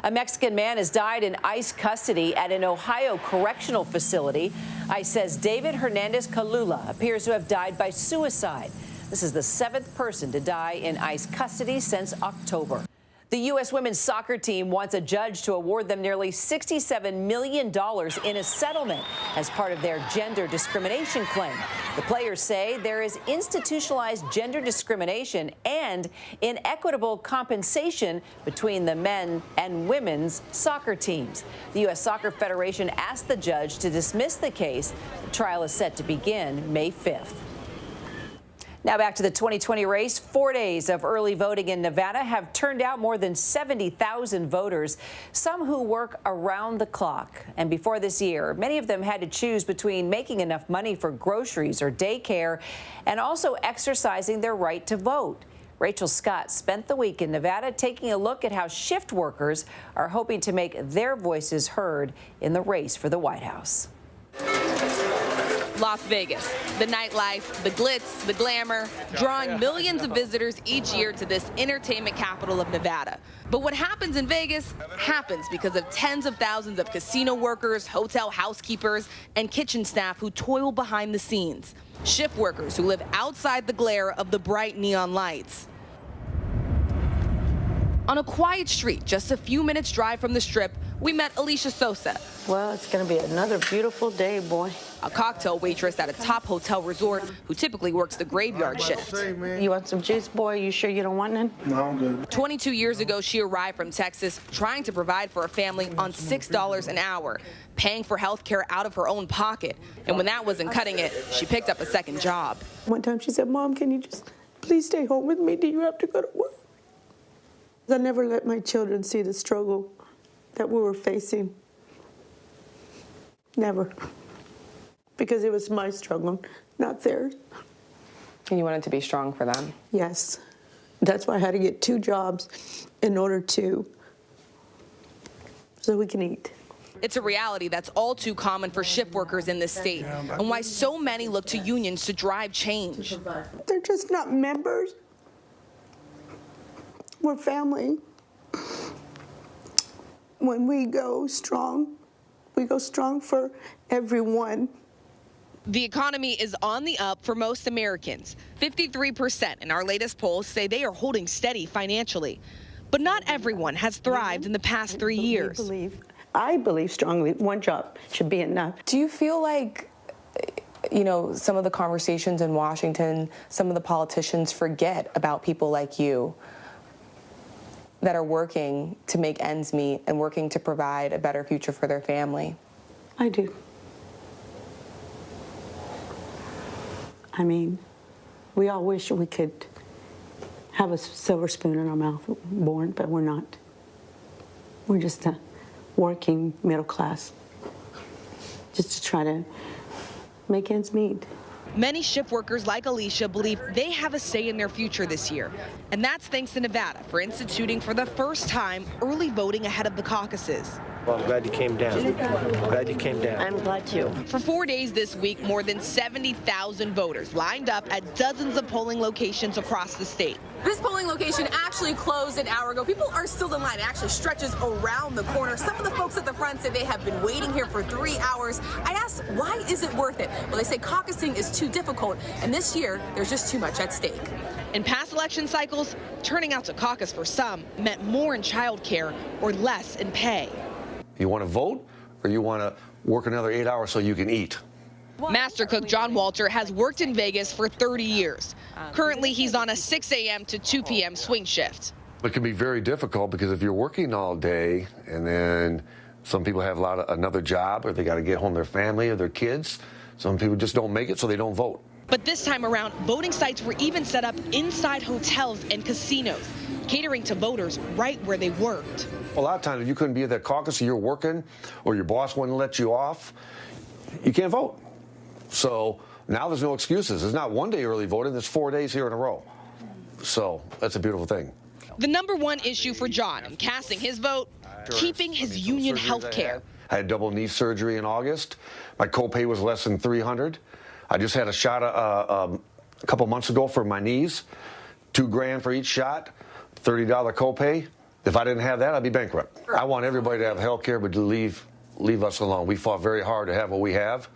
A Mexican man has died in ICE custody at an Ohio correctional facility. ICE says David Hernandez Calula appears to have died by suicide. This is the 7th person to die in ICE custody since October. The U.S. women's soccer team wants a judge to award them nearly $67 million in a settlement as part of their gender discrimination claim. The players say there is institutionalized gender discrimination and inequitable compensation between the men and women's soccer teams. The U.S. Soccer Federation asked the judge to dismiss the case. The trial is set to begin May 5th. Now back to the 2020 race. 4 days of early voting in Nevada have turned out more than 70,000 voters, some who work around the clock. And before this year, many of them had to choose between making enough money for groceries or daycare and also exercising their right to vote. Rachel Scott spent the week in Nevada taking a look at how shift workers are hoping to make their voices heard in the race for the White House. Las Vegas, the nightlife, the glitz, the glamour, drawing millions of visitors each year to this entertainment capital of Nevada. But what happens in Vegas happens because of tens of thousands of casino workers, hotel housekeepers, and kitchen staff who toil behind the scenes. Shift workers who live outside the glare of the bright neon lights. On a quiet street, just a few minutes drive from the Strip, we met Alicia Sosa. Well, it's going to be another beautiful day, boy. A cocktail waitress at a top hotel resort who typically works the graveyard shift. You want some juice, boy? You sure you don't want none? No, I'm good. 22 years ago, she arrived from Texas, trying to provide for a family on $6 an hour, paying for health care out of her own pocket. And when that wasn't cutting it, she picked up a second job. One time she said, Mom, can you just please stay home with me? Do you have to go to work? I never let my children see the struggle that we were facing. Never. Because it was my struggle, not theirs. And you wanted to be strong for them? Yes. That's why I had to get 2 jobs in order so we can eat. It's a reality that's all too common for shift workers in this state, and why so many look to unions to drive change. They're just not members. We're family. When we go strong for everyone. The economy is on the up for most Americans. 53% in our latest polls say they are holding steady financially. But not everyone has thrived in the past 3 years. I believe strongly 1 job should be enough. Do you feel like, you know, some of the conversations in Washington, some of the politicians forget about people like you that are working to make ends meet and working to provide a better future for their family? I do. I mean, we all wish we could have a silver spoon in our mouth born, but we're not. We're just a working middle class, just to try to make ends meet. Many shift workers like Alicia believe they have a say in their future this year. And that's thanks to Nevada for instituting for the first time early voting ahead of the caucuses. Well, I'm glad you came down. I'm glad you came down. I'm glad too. For 4 days this week, more than 70,000 voters lined up at dozens of polling locations across the state. This polling location actually closed an hour ago. People are still in line. It actually stretches around the corner. Some of the folks at the front say they have been waiting here for 3 hours. I asked, why is it worth it? Well, they say caucusing is too difficult, and this year, there's just too much at stake. In past election cycles, turning out to caucus for some meant more in child care or less in pay. You want to vote, or you want to work another 8 hours so you can eat? Master cook John Walter has worked in Vegas for 30 years. Currently, he's on a 6 a.m. to 2 p.m. swing shift. It can be very difficult because if you're working all day and then some people have another job or they got to get home their family or their kids, some people just don't make it, so they don't vote. But this time around, voting sites were even set up inside hotels and casinos, catering to voters right where they worked. A lot of times, if you couldn't be at that caucus or you're working or your boss wouldn't let you off, you can't vote. So now there's no excuses. There's not 1 day early voting. There's 4 days here in a row. So that's a beautiful thing. The number one issue for John in casting his vote, keeping his union health care. I had double knee surgery in August. My copay was less than $300. I just had a shot a couple months ago for my knees, $2,000 for each shot, $30 copay. If I didn't have that, I'd be bankrupt. I want everybody to have health care, but to leave us alone. We fought very hard to have what we have,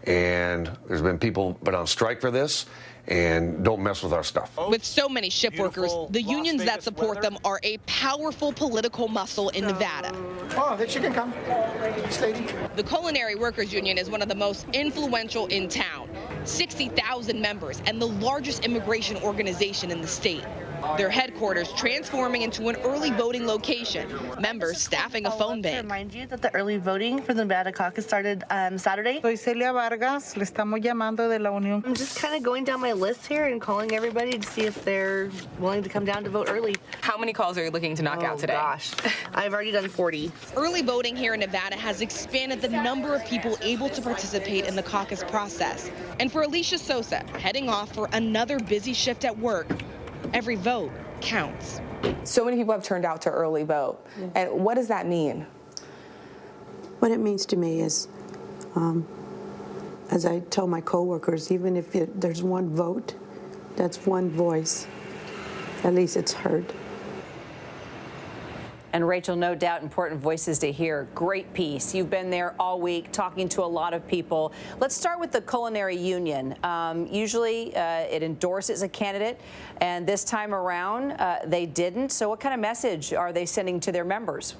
and there's been people been on strike for this, and don't mess with our stuff. With so many ship workers, the unions that support them are a powerful political muscle in Nevada. Oh, the chicken come. This lady. The Culinary Workers Union is one of the most influential in town. 60,000 members and the largest immigration organization in the state. Their headquarters transforming into an early voting location. Members staffing a phone bank. To remind you that the early voting for the Nevada caucus started Saturday. Soy Celia Vargas, le estamos llamando de la Unión. I'm just kind of going down my list here and calling everybody to see if they're willing to come down to vote early. How many calls are you looking to knock out today? Gosh, I've already done 40. Early voting here in Nevada has expanded the number of people able to participate in the caucus process. And for Alicia Sosa, heading off for another busy shift at work, every vote counts. So many people have turned out to early vote. Yeah. And what does that mean? What it means to me is, as I tell my coworkers, even if there's one vote, that's one voice, at least it's heard. And Rachel, no doubt important voices to hear. Great piece. You've been there all week talking to a lot of people. Let's start with the Culinary Union. Usually it endorses a candidate, and this time around they didn't. So what kind of message are they sending to their members?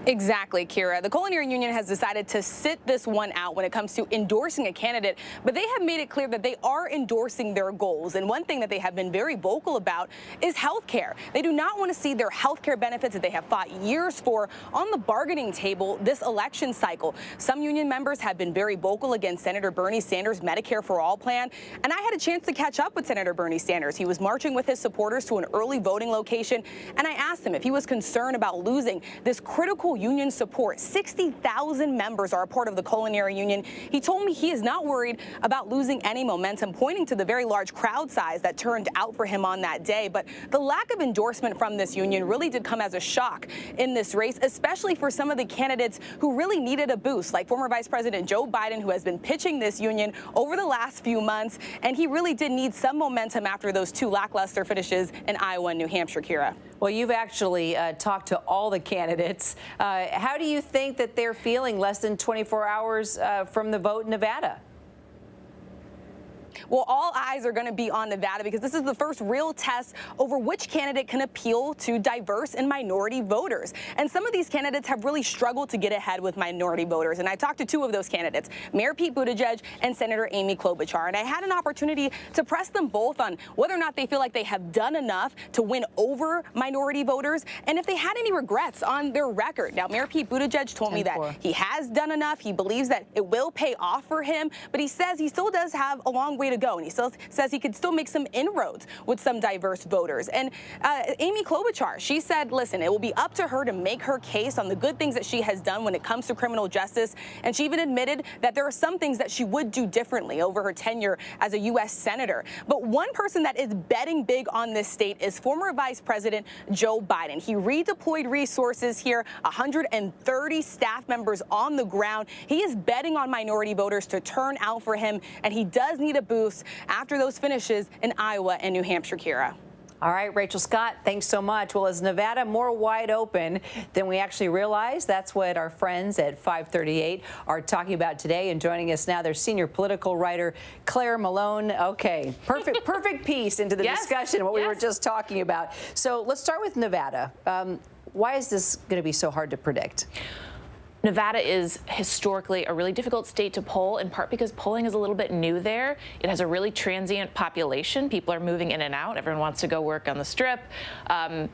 Exactly, Kira. The Culinary Union has decided to sit this one out when it comes to endorsing a candidate, but they have made it clear that they are endorsing their goals. And one thing that they have been very vocal about is health care. They do not want to see their health care benefits that they have fought years for on the bargaining table this election cycle. Some union members have been very vocal against Senator Bernie Sanders' Medicare for All plan. And I had a chance to catch up with Senator Bernie Sanders. He was marching with his supporters to an early voting location, and I asked him if he was concerned about losing this critical union support. 60,000 members are a part of the Culinary Union. He told me he is not worried about losing any momentum, pointing to the very large crowd size that turned out for him on that day. But the lack of endorsement from this union really did come as a shock in this race, especially for some of the candidates who really needed a boost, like former Vice President Joe Biden, who has been pitching this union over the last few months. And he really did need some momentum after those two lackluster finishes in Iowa and New Hampshire, Kira. Well, you've actually talked to all the candidates. How do you think that they're feeling less than 24 hours from the vote in Nevada? Well, all eyes are going to be on Nevada because this is the first real test over which candidate can appeal to diverse and minority voters. And some of these candidates have really struggled to get ahead with minority voters. And I talked to two of those candidates, Mayor Pete Buttigieg and Senator Amy Klobuchar. And I had an opportunity to press them both on whether or not they feel like they have done enough to win over minority voters and if they had any regrets on their record. Now, Mayor Pete Buttigieg told me that he has done enough. He believes that it will pay off for him, but he says he still does have a long way to go, and he still says he could still make some inroads with some diverse voters. And Amy Klobuchar, she said, listen, it will be up to her to make her case on the good things that she has done when it comes to criminal justice. And she even admitted that there are some things that she would do differently over her tenure as a U.S. senator. But one person that is betting big on this state is former Vice President Joe Biden. He redeployed resources here, 130 staff members on the ground. He is betting on minority voters to turn out for him, and he does need a boost after those finishes in Iowa and New Hampshire, Kira. All right, Rachel Scott, thanks so much. Well, is Nevada more wide open than we actually realize? That's what our friends at 538 are talking about today. And joining us now, their senior political writer, Claire Malone. Okay, perfect piece into the discussion, what we were just talking about. So let's start with Nevada. Why is this going to be so hard to predict? Nevada is historically a really difficult state to poll, in part because polling is a little bit new there. It has a really transient population. People are moving in and out. Everyone wants to go work on the Strip.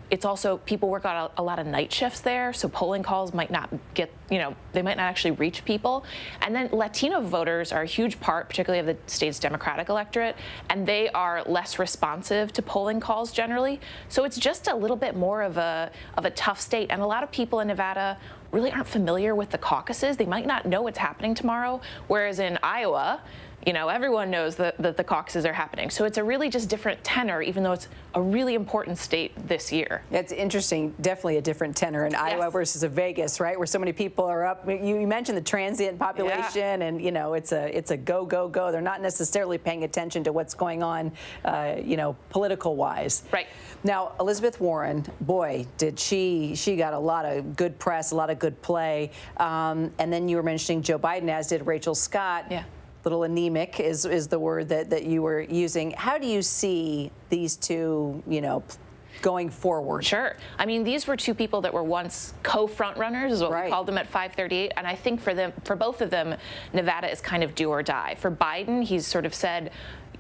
It's also, people work on a lot of night shifts there, so polling calls might not get, they might not actually reach people. And then Latino voters are a huge part, particularly of the state's Democratic electorate, and they are less responsive to polling calls generally. So it's just a little bit more of a tough state. And a lot of people in Nevada really aren't familiar with the caucuses. They might not know what's happening tomorrow, whereas in Iowa, everyone knows that the caucuses are happening. So it's a really just different tenor, even though it's a really important state this year. It's interesting, definitely a different tenor in Iowa versus Vegas, right, where so many people are up. You mentioned the transient population, and it's a go, go, go. They're not necessarily paying attention to what's going on, political wise. Right. Now, Elizabeth Warren, boy, did she got a lot of good press, a lot of good play. And then you were mentioning Joe Biden, as did Rachel Scott. Yeah. Little anemic is the word that you were using. How do you see these two, going forward? Sure. I mean, these were two people that were once co-front runners, is what we called them at 538. And I think for both of them, Nevada is kind of do or die. For Biden, he's sort of said,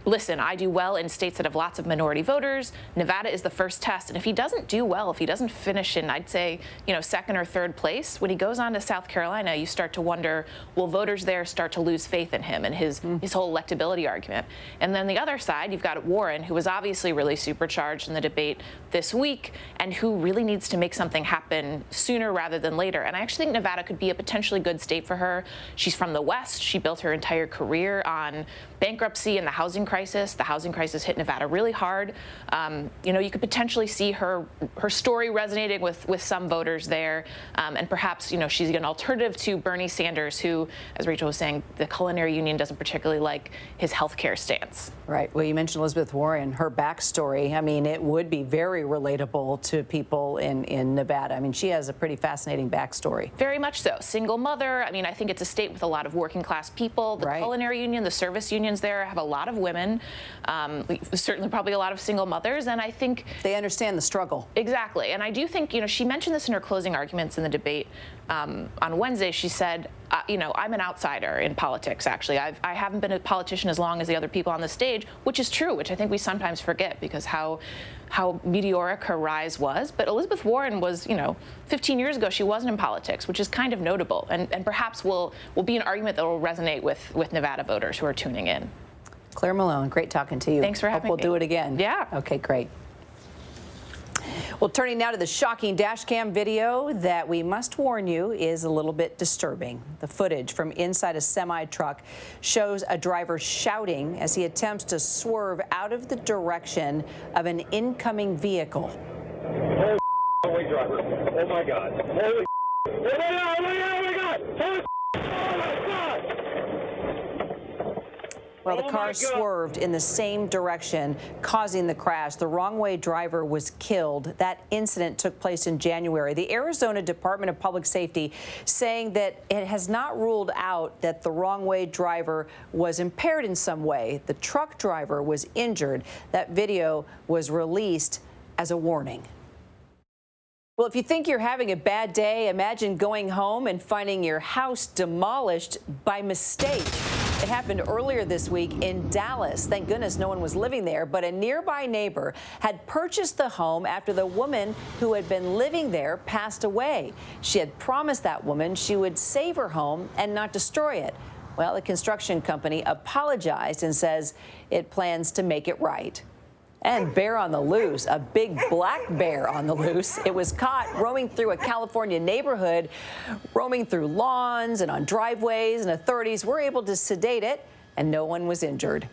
listen, I do well in states that have lots of minority voters. Nevada is the first test. And if he doesn't do well, if he doesn't finish in, I'd say, second or third place, when he goes on to South Carolina, you start to wonder, will voters there start to lose faith in him and his whole electability argument? And then the other side, you've got Warren, who was obviously really supercharged in the debate this week and who really needs to make something happen sooner rather than later. And I actually think Nevada could be a potentially good state for her. She's from the West. She built her entire career on bankruptcy and the housing crisis. The housing crisis hit Nevada really hard. You could potentially see her story resonating with some voters there, and perhaps she's an alternative to Bernie Sanders, who, as Rachel was saying, the Culinary Union doesn't particularly like his healthcare stance. Right. Well, you mentioned Elizabeth Warren, her backstory. I mean, it would be very relatable to people in Nevada. I mean, she has a pretty fascinating backstory. Very much so. Single mother. I mean, I think it's a state with a lot of working class people. The Culinary Union, the service unions there have a lot of women, certainly probably a lot of single mothers, and I think they understand the struggle. Exactly. And I do think, she mentioned this in her closing arguments in the debate on Wednesday. She said, I'm an outsider in politics, actually. I haven't been a politician as long as the other people on the stage, which is true, which I think we sometimes forget because how meteoric her rise was. But Elizabeth Warren was, 15 years ago, she wasn't in politics, which is kind of notable, and perhaps will be an argument that will resonate with Nevada voters who are tuning in. Claire Malone, great talking to you. Thanks for having me. Hope we'll do it again. Yeah. Okay, great. Well, turning now to the shocking dashcam video that we must warn you is a little bit disturbing. The footage from inside a semi-truck shows a driver shouting as he attempts to swerve out of the direction of an incoming vehicle. Holy driver. Oh my God. Holy oh my God. Holy Well, the car swerved in the same direction, causing the crash. The wrong-way driver was killed. That incident took place in January. The Arizona Department of Public Safety saying that it has not ruled out that the wrong-way driver was impaired in some way. The truck driver was injured. That video was released as a warning. Well, if you think you're having a bad day, imagine going home and finding your house demolished by mistake. It happened earlier this week in Dallas. Thank goodness no one was living there, but a nearby neighbor had purchased the home after the woman who had been living there passed away. She had promised that woman she would save her home and not destroy it. Well, the construction company apologized and says it plans to make it right. And bear on the loose, a big black bear on the loose. It was caught roaming through a California neighborhood, roaming through lawns and on driveways, and authorities were able to sedate it, and no one was injured.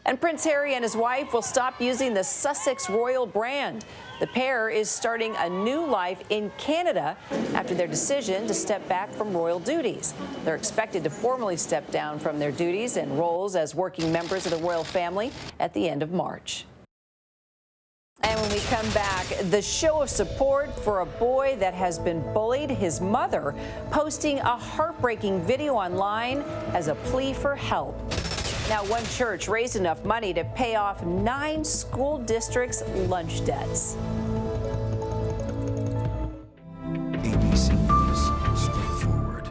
And Prince Harry and his wife will stop using the Sussex Royal brand. The pair is starting a new life in Canada after their decision to step back from royal duties. They're expected to formally step down from their duties and roles as working members of the royal family at the end of March. And when we come back, the show of support for a boy that has been bullied, his mother posting a heartbreaking video online as a plea for help. Now, one church raised enough money to pay off 9 school districts' lunch debts. ABC News, straightforward.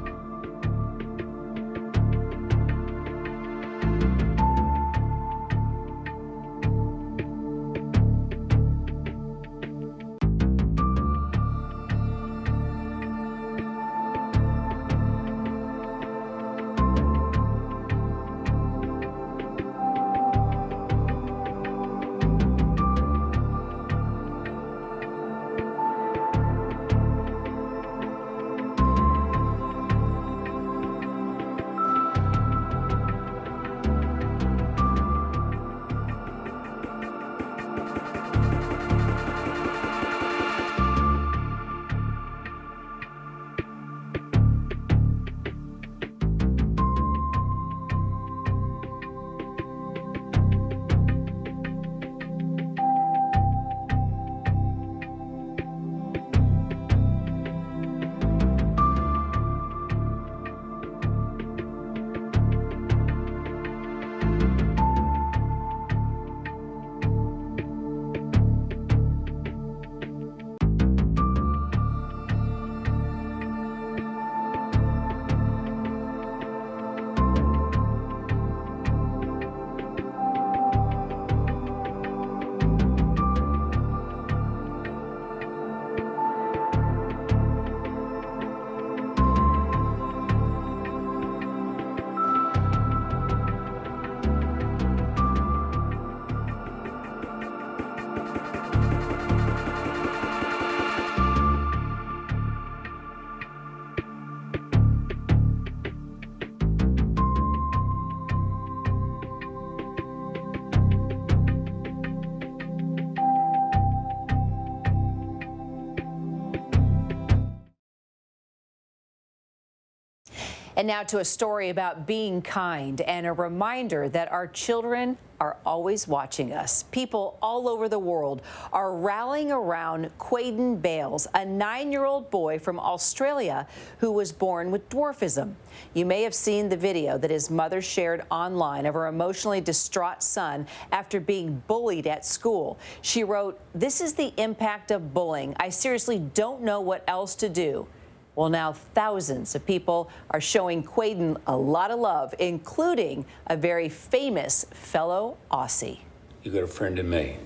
And now to a story about being kind and a reminder that our children are always watching us. People all over the world are rallying around Quaden Bales, a 9-year-old boy from Australia who was born with dwarfism. You may have seen the video that his mother shared online of her emotionally distraught son after being bullied at school. She wrote, "This is the impact of bullying. I seriously don't know what else to do." Well, now thousands of people are showing Quaden a lot of love, including a very famous fellow Aussie. You got a friend in me.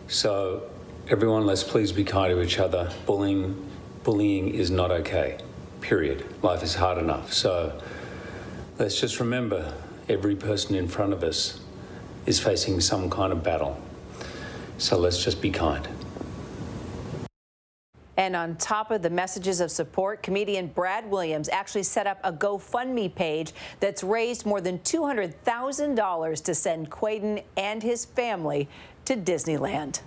So everyone, let's please be kind to each other. Bullying is not okay, period. Life is hard enough. So let's just remember, every person in front of us is facing some kind of battle. So let's just be kind. And on top of the messages of support, comedian Brad Williams actually set up a GoFundMe page that's raised more than $200,000 to send Quaden and his family to Disneyland.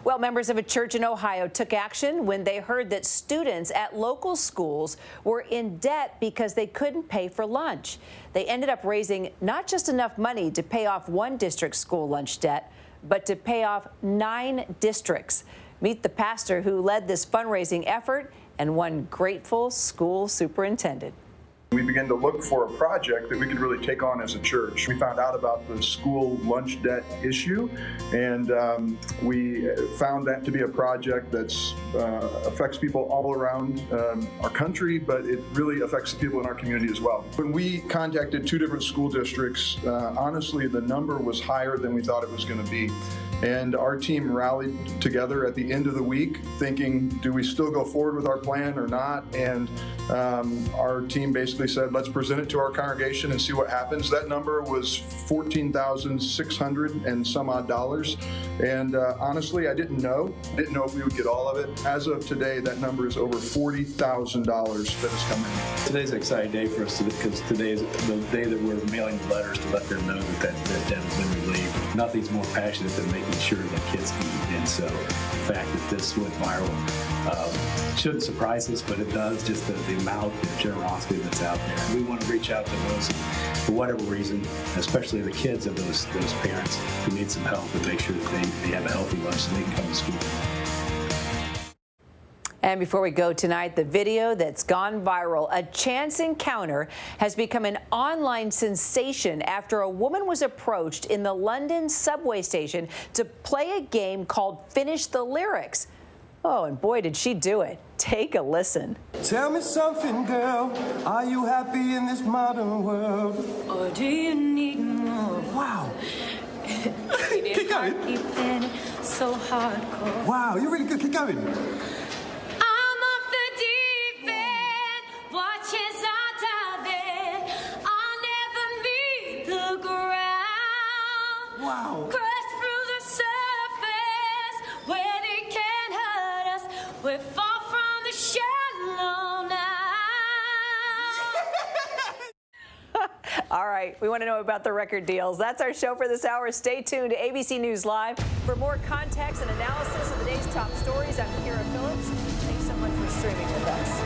Well, members of a church in Ohio took action when they heard that students at local schools were in debt because they couldn't pay for lunch. They ended up raising not just enough money to pay off one district's school lunch debt, but to pay off 9 districts. Meet the pastor who led this fundraising effort and one grateful school superintendent. We began to look for a project that we could really take on as a church. We found out about the school lunch debt issue, and we found that to be a project that affects people all around our country, but it really affects the people in our community as well. When we contacted 2 different school districts, honestly, the number was higher than we thought it was going to be. And our team rallied together at the end of the week thinking, do we still go forward with our plan or not? And our team basically said, let's present it to our congregation and see what happens. That number was $14,600 and some odd dollars. And honestly, I didn't know if we would get all of it. As of today, that number is over $40,000 that has come in. Today's an exciting day for us because today is the day that we're mailing the letters to let them know that debt has been relieved. Nothing's more passionate than making sure that kids eat. And so the fact that this went viral shouldn't surprise us, but it does, just the amount of generosity that's out there. We want to reach out to those, for whatever reason, especially the kids of those parents who need some help, and make sure that they have a healthy lunch so they can come to school. And before we go tonight, the video that's gone viral, a chance encounter, has become an online sensation after a woman was approached in the London subway station to play a game called Finish the Lyrics. Oh, and boy, did she do it. Take a listen. Tell me something, girl. Are you happy in this modern world? Or do you need more? Wow. Keep going. Keeping so hardcore. Wow, you're really good. Keep going. I'm off the deep end. Watch as I dive in. I'll never meet the ground. Wow. Crash through the surface where they can't hurt us. We're far from the shallow now. All right, we want to know about the record deals. That's our show for this hour. Stay tuned to ABC News Live for more context and analysis of the day's top stories. I'm Kira Phillips. Thanks so much for streaming with us.